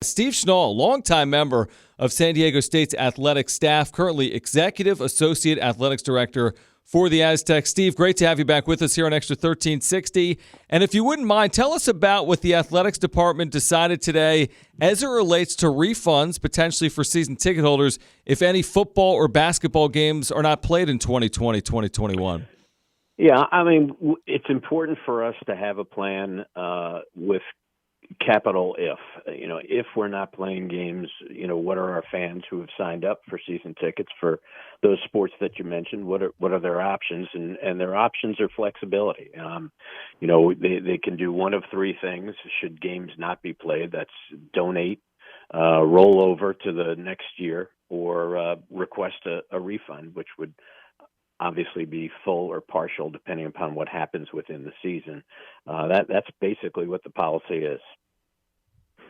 Steve Schnall, longtime member of San Diego State's athletic staff, currently Executive Associate Athletics Director for the Aztecs. Steve, great to have you back with us here on Extra 1360. And if you wouldn't mind, tell us about what the athletics department decided today as it relates to refunds, potentially for season ticket holders, if any football or basketball games are not played in 2020, 2021. Yeah, I mean, it's important for us to have a plan with capital if. If we're not playing games, what are our fans who have signed up for season tickets for those sports that you mentioned? What are their options? And their options are flexibility. They can do one of three things should games not be played. That's donate, roll over to the next year, or request a refund, which would obviously be full or partial depending upon what happens within the season. That's basically what the policy is.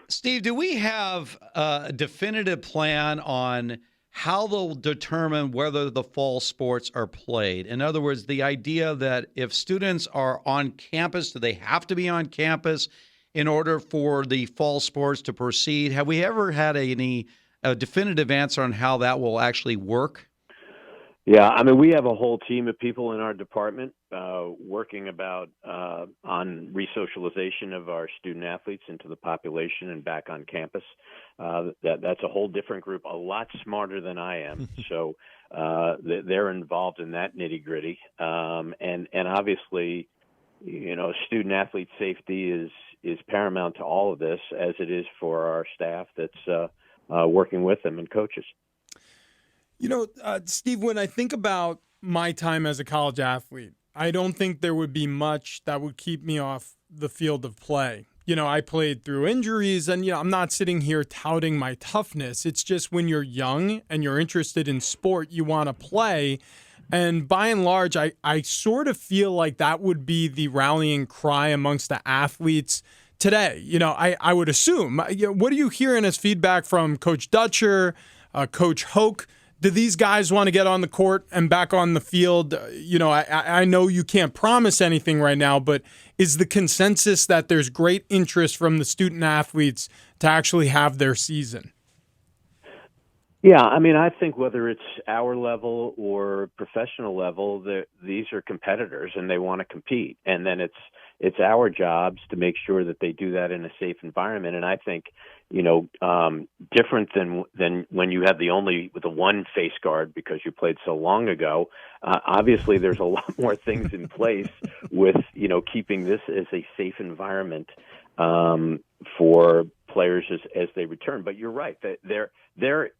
Steve, do we have a definitive plan on how they'll determine whether the fall sports are played? In other words, the idea that if students are on campus, do they have to be on campus in order for the fall sports to proceed? Have we ever had a definitive answer on how that will actually work? Yeah, I mean, we have a whole team of people in our department working on resocialization of our student athletes into the population and back on campus. That's a whole different group, a lot smarter than I am. So they're involved in that nitty gritty. And obviously, student athlete safety is paramount to all of this, as it is for our staff that's working with them and coaches. Steve, when I think about my time as a college athlete, I don't think there would be much that would keep me off the field of play. I played through injuries, and, I'm not sitting here touting my toughness. It's just when you're young and you're interested in sport, you want to play. And by and large, I sort of feel like that would be the rallying cry amongst the athletes today. I would assume. What are you hearing as feedback from Coach Dutcher, Coach Hoke? Do these guys want to get on the court and back on the field? I know you can't promise anything right now, but is the consensus that there's great interest from the student athletes to actually have their season? Yeah, I mean, I think whether it's our level or professional level, these are competitors and they want to compete. And then it's our jobs to make sure that they do that in a safe environment. And I think, different than when you had the one face guard because you played so long ago. Obviously, there's a lot more things in place with, keeping this as a safe environment for players as they return. But you're right, that their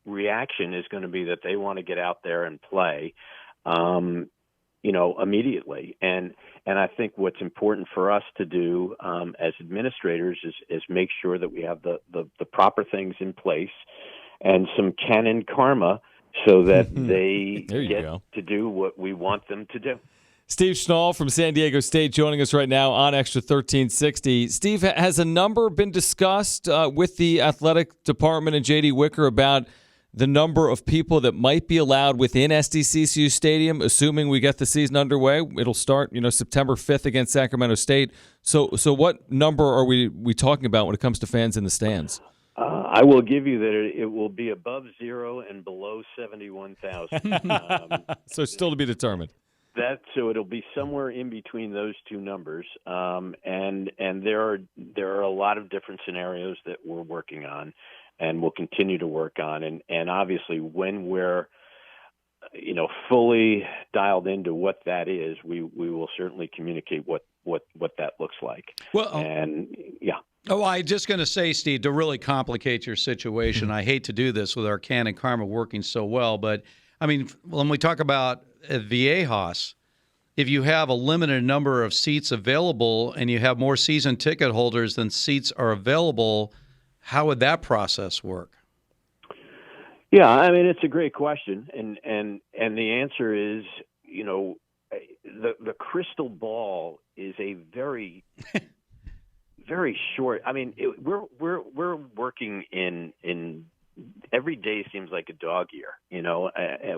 reaction is going to be that they want to get out there and play, immediately. And I think what's important for us to do as administrators is make sure that we have the proper things in place and some canon karma so that they get to do what we want them to do. Steve Schnall from San Diego State joining us right now on Extra 1360. Steve, has a number been discussed with the athletic department and J.D. Wicker about the number of people that might be allowed within Sdsu Stadium, assuming we get the season underway? It'll start, September 5th against Sacramento State. So what number are we talking about when it comes to fans in the stands? I will give you that it will be above 0 and below 71,000. So still to be determined. So it'll be somewhere in between those two numbers, and there are a lot of different scenarios that we're working on, and we'll continue to work on, and obviously when we're fully dialed into what that is, we will certainly communicate what that looks like. Well, and yeah. Oh, I was just going to say, Steve, to really complicate your situation, I hate to do this with our Canon Karma working so well, but I mean, when we talk about Viejas, if you have a limited number of seats available and you have more season ticket holders than seats are available, how would that process work? Yeah, I mean, it's a great question, and the answer is, the crystal ball is a very very short. I mean, we're working in every day seems like a dog year.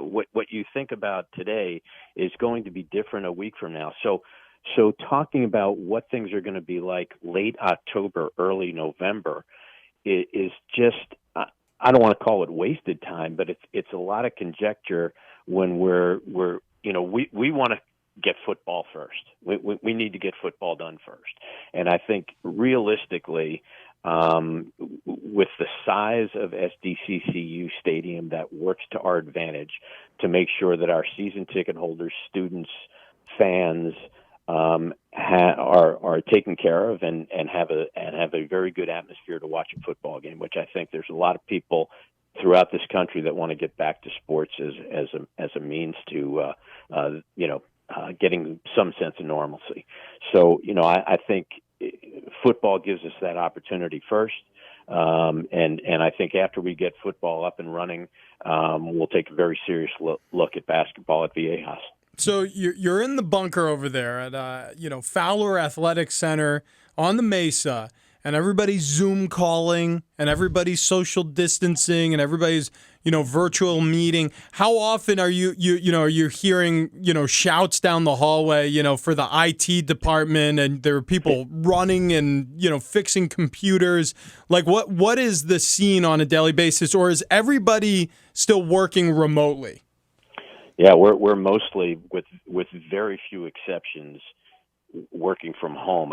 What you think about today is going to be different a week from now. So So talking about what things are going to be like late October, early November is just, I don't want to call it wasted time, but it's a lot of conjecture when we want to get football first. We need to get football done first. And I think realistically, with the size of SDCCU Stadium, that works to our advantage to make sure that our season ticket holders, students, fans are taken care of and have a very good atmosphere to watch a football game, which I think there's a lot of people throughout this country that want to get back to sports as a means to getting some sense of normalcy. So I think football gives us that opportunity first. And I think after we get football up and running, we'll take a very serious look at basketball at Viejas. So you're in the bunker over there at Fowler Athletic Center on the Mesa, and everybody's Zoom calling, and everybody's social distancing, and everybody's virtual meeting. How often are you hearing shouts down the hallway for the IT department, and there are people running and fixing computers? Like what is the scene on a daily basis, or is everybody still working remotely? Yeah, we're mostly, with very few exceptions, working from home.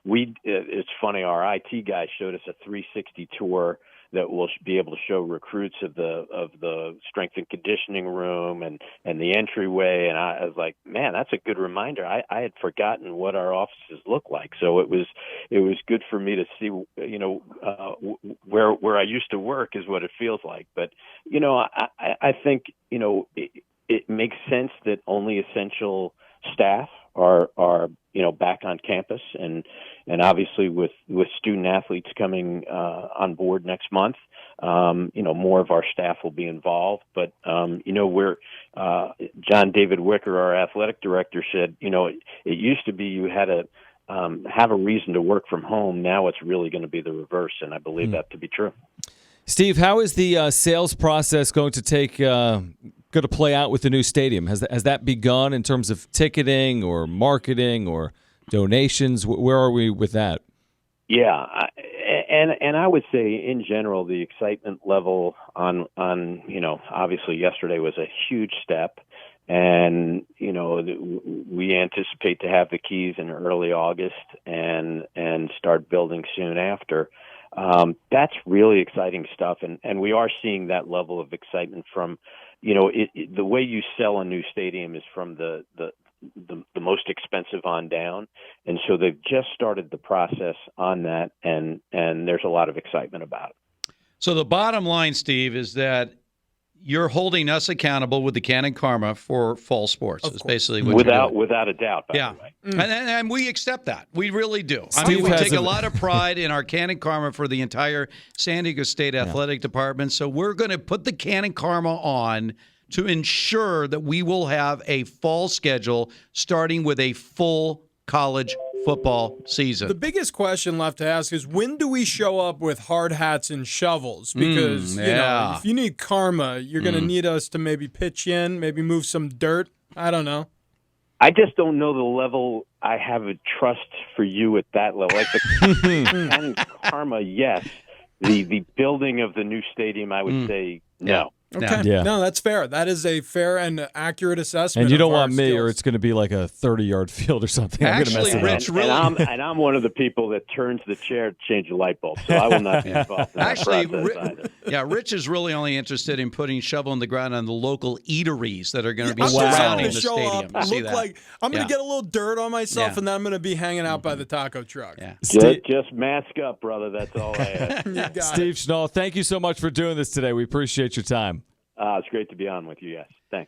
It's funny. Our IT guy showed us a 360 tour that will be able to show recruits of the strength and conditioning room and the entryway. And I was like, man, that's a good reminder. I had forgotten what our offices look like. So it was good for me to see, where I used to work is what it feels like. But, I think, it makes sense that only essential staff are back on campus, and obviously with student athletes coming on board next month, more of our staff will be involved. But we're John David Wicker, our athletic director, said it used to be you had to have a reason to work from home. Now it's really going to be the reverse, and I believe that to be true. Steve, how is the sales process going to play out with the new stadium? Has that begun in terms of ticketing or marketing or donations? Where are we with that? Yeah, and I would say in general the excitement level on obviously yesterday was a huge step, and we anticipate to have the keys in early August and start building soon after. That's really exciting stuff, and we are seeing that level of excitement from. The way you sell a new stadium is from the most expensive on down, and so they've just started the process on that, and there's a lot of excitement about it. So the bottom line, Steve, is that you're holding us accountable with the Canon Karma for fall sports. Is basically what without a doubt. By the way. And we accept that. We really do. We take a lot of pride in our Canon Karma for the entire San Diego State Athletic Department. So we're going to put the Canon Karma on to ensure that we will have a fall schedule starting with a full college football season. The biggest question left to ask is, when do we show up with hard hats and shovels? Because if you need karma, you're going to need us to maybe pitch in, maybe move some dirt. I don't know. I just don't know the level I have a trust for you at that level. Like the karma, yes. The building of the new stadium, I would say no. Okay. Yeah. No, that's fair. That is a fair and accurate assessment. And you don't want me, or it's going to be like a 30-yard field or something. Actually, Rich, really, I'm one of the people that turns the chair to change the light bulb, so I will not be involved in that process either. Rich is really only interested in putting shovel in the ground on the local eateries that are going to be surrounding the stadium. I'm going to get a little dirt on myself, and then I'm going to be hanging out by the taco truck. Yeah. Just mask up, brother. That's all I ask. Steve Schnall, thank you so much for doing this today. We appreciate your time. It's great to be on with you, yes. Thanks.